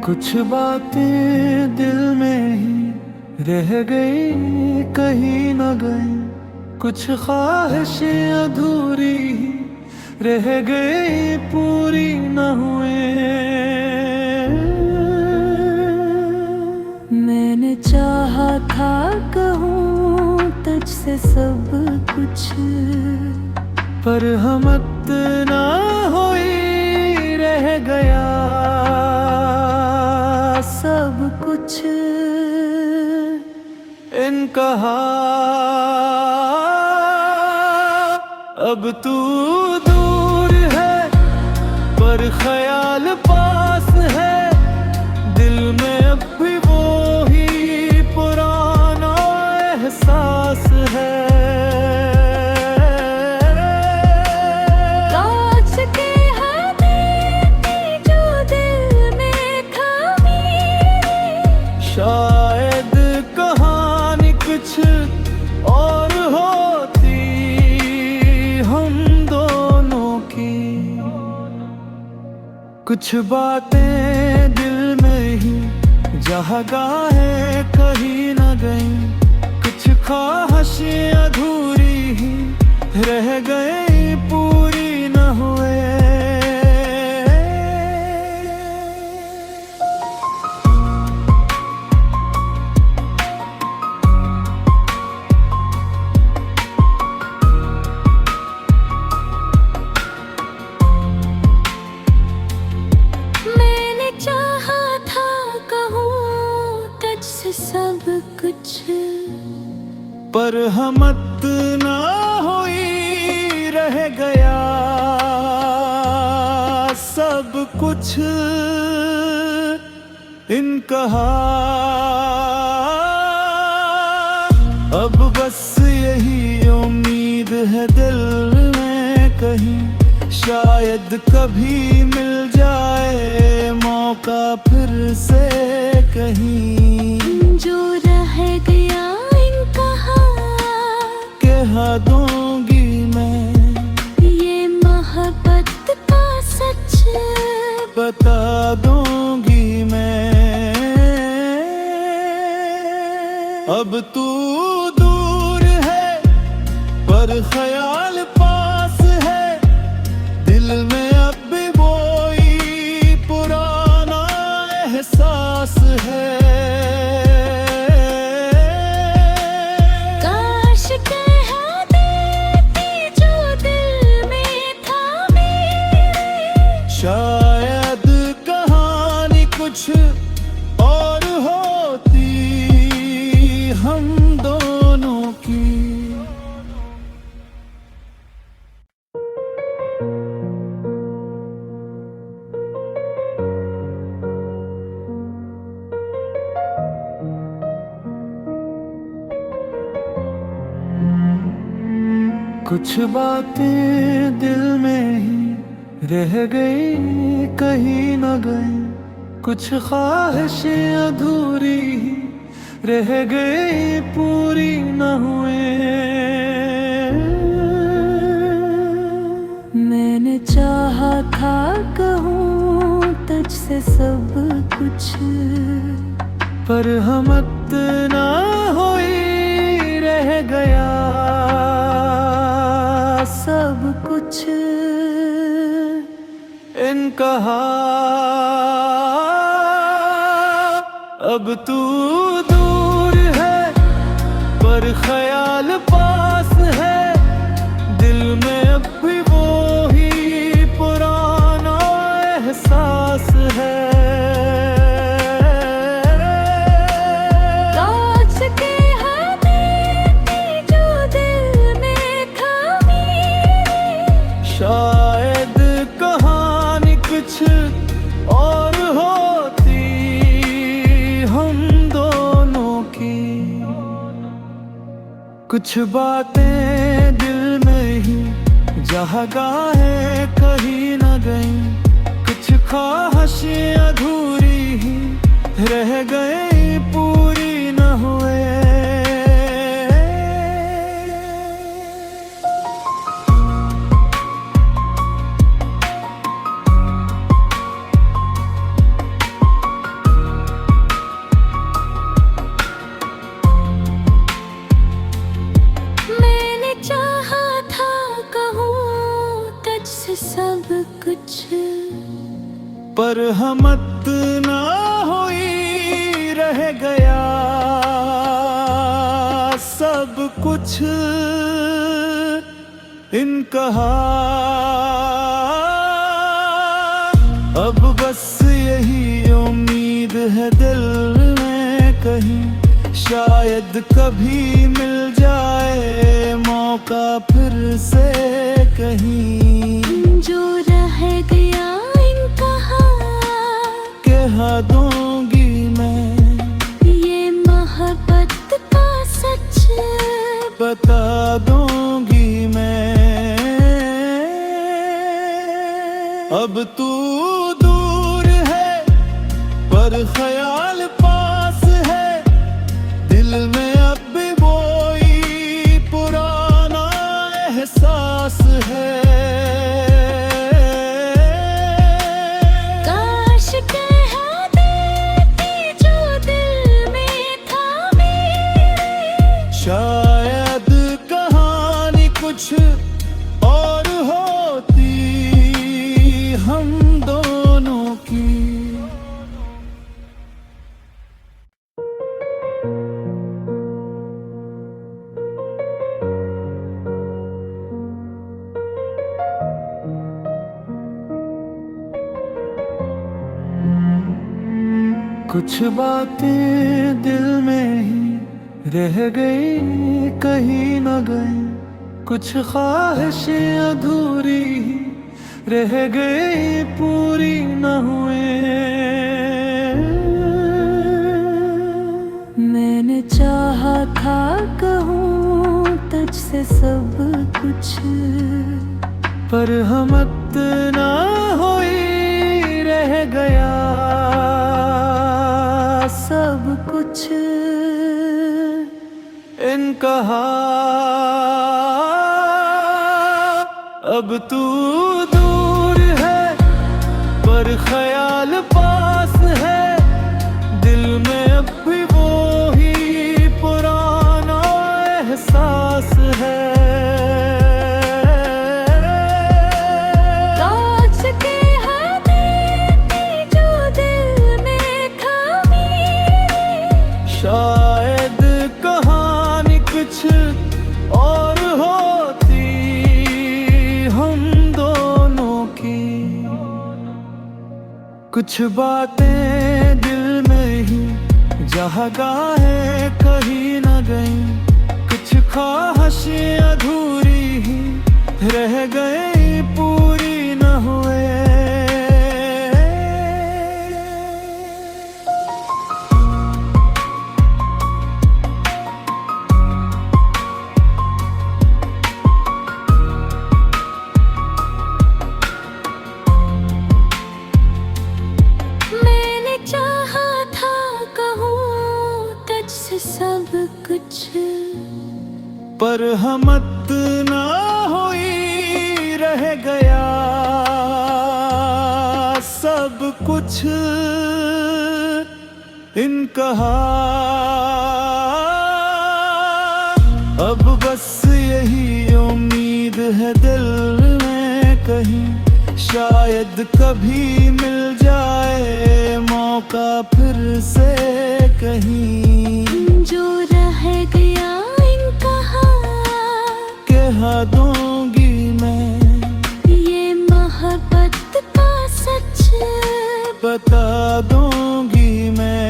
कुछ बातें दिल में ही रह गई, कहीं न गई। कुछ ख्वाहिशें अधूरी ही रह गई, पूरी न हुए। मैंने चाहा था कहूँ तुझसे सब कुछ, पर हम इतना होई रह गया सब कुछ। इनकहा अब तू दूर है, पर ख्याल पास है। दिल में अब भी वो ही पुराना एहसास है। शायद कहानी कुछ और होती हम दोनों की। कुछ बातें दिल में ही जगह है, कहीं न गई। कुछ ख्वाहिशें अधूरी ही रह गई, पूरी न हुए। सब कुछ, पर हम इतना होई रह गया सब कुछ। इनकहा अब बस यही उम्मीद है दिल में कहीं, शायद कभी मिल जाए मौका फिर से कहीं। जो रह गया इनकहा कह दूंगी मैं, ये मोहब्बत का सच बता दूंगी मैं। अब तू दूर है, पर ख्याल पास है। दिल में अब भी वो ही पुराना एहसास है। शायद कहानी कुछ और होती हम दोनों की। कुछ बातें दिल में ही रह गई, कहीं न गई। कुछ ख्वाहिशें अधूरी ही रह गई, पूरी न हुए। मैंने चाहा था कहूँ तुझसे सब कुछ, पर हम इतना होई रह गया सब कुछ। इनकहा अब तू दूर है, पर ख्याल पास है। दिल में अब भी वो ही पुराना एहसास है। शायद कहानी कुछ और होती हम दोनों की। कुछ बातें दिल में ही जगह है, कहीं न गई। कुछ ख्वाहिशें अधूरी ही रह गई, पूरी न हुए। पर हमत ना हुई, रह गया सब कुछ इनकहा। अब बस यही उम्मीद है दिल में कहीं, शायद कभी मिल जाए मौका फिर से कहीं। जो रह गया इनकहा, कह दूंगी मैं ये मोहब्बत का सच बता दूंगी मैं। अब तू दूर है पर ख्याल पास है, दिल में अब भी वही पुराना एहसास है। काश कह देती जो दिल में था मेरे, शायद कहानी कुछ और होती हम दोनों की। कुछ बातें दिल में ही रह गई, कहीं न गई। कुछ ख्वाहिशें अधूरी ही रह गई, पूरी न हुए। मैंने चाहा था कहूँ तुझसे सब कुछ, पर हमत ना हुई, रह गया सब कुछ इनकहा। अब तू दूर है पर ख्याल पास है, दिल में अब भी वही पुराना एहसास है। काश कह देती जो दिल में था मेरे, शायद कहानी कुछ और होती हम दोनों की। कुछ बातें दिल में ही जगह है, कहीं न गई। कुछ ख्वाहिशें अधूरी ही रह गई, पूरी न हुए। मैंने चाहा था कहूँ तुझसे सब कुछ, पर हमत ना हुई, रह गया सब कुछ इनकहा। अब बस यही उम्मीद है दिल में कहीं, शायद कभी मिल जाए मौका फिर से कहीं। जो रह गया इनकहा, कह दूंगी मैं ये मोहब्बत का सच बता दूंगी मैं।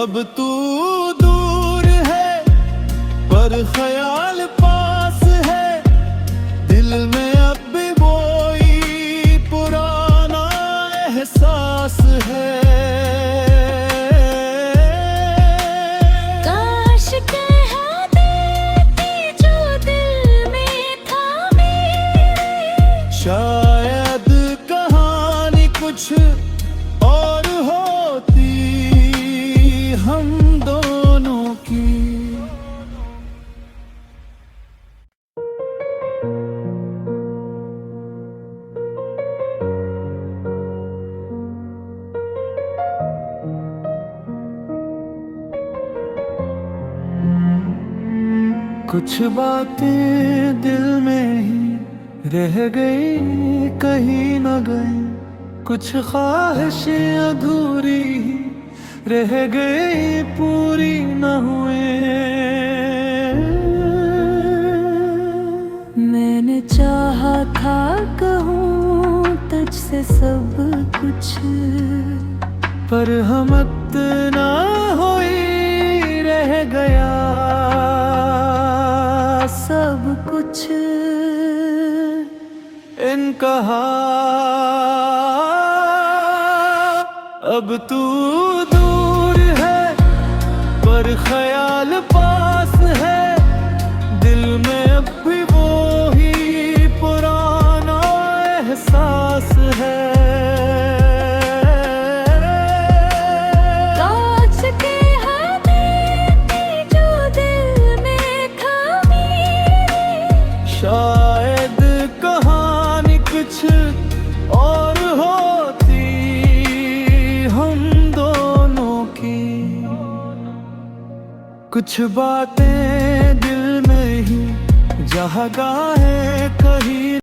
अब तू दूर है पर ख्याल पास है, दिल में अब भी वही पुराना एहसास है। काश कह देती जो दिल में था मेरे, शायद कहानी कुछ और होती हम दोनों की। कुछ बातें दिल में ही रह गई कहीं न गई, कुछ ख्वाहिशें अधूरी ही रह गई, पूरी न हुए। मैंने चाहा था कहूँ तुझसे सब कुछ, पर हम इतना होई रह गया सब कुछ। इनकहा अब तू दूर है, पर ख्याल पास है, दिल में अब भी वो ही पुराना एहसास है। कांच के हमें जो दिल में खामी, शायद कहानी कुछ और होती हम दोनों की। कुछ बातें दिल में ही जगह है कहीं